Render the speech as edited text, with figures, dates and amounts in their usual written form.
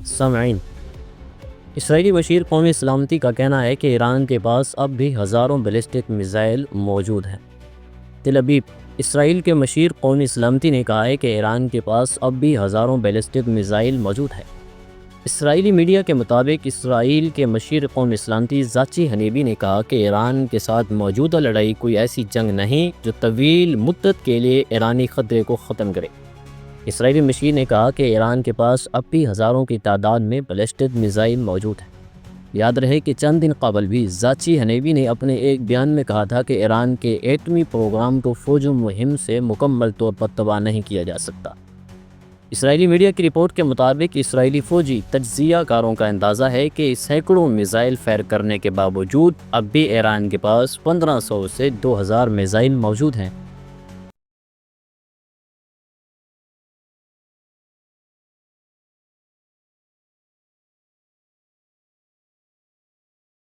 سامعین، اسرائیلی مشیر قومی سلامتی کا کہنا ہے کہ ایران کے پاس اب بھی ہزاروں بیلسٹک میزائل موجود ہیں۔ تل ابیب، اسرائیل کے مشیر قومی سلامتی نے کہا ہے کہ ایران کے پاس اب بھی ہزاروں بیلسٹک میزائل موجود ہیں۔ اسرائیلی میڈیا کے مطابق اسرائیل کے مشیر قومی سلامتی زاچی ہنیبی نے کہا کہ ایران کے ساتھ موجودہ لڑائی کوئی ایسی جنگ نہیں جو طویل مدت کے لیے ایرانی خطرے کو ختم کرے۔ اسرائیلی مشیر نے کہا کہ ایران کے پاس اب بھی ہزاروں کی تعداد میں بیلسٹک میزائل موجود ہیں۔ یاد رہے کہ چند دن قبل بھی زاچی ہنیبی نے اپنے ایک بیان میں کہا تھا کہ ایران کے ایٹمی پروگرام کو فوجی مہم سے مکمل طور پر تباہ نہیں کیا جا سکتا۔ اسرائیلی میڈیا کی رپورٹ کے مطابق اسرائیلی فوجی تجزیہ کاروں کا اندازہ ہے کہ سینکڑوں میزائل فائر کرنے کے باوجود اب بھی ایران کے پاس 1500 سے 2000 میزائل موجود ہیں۔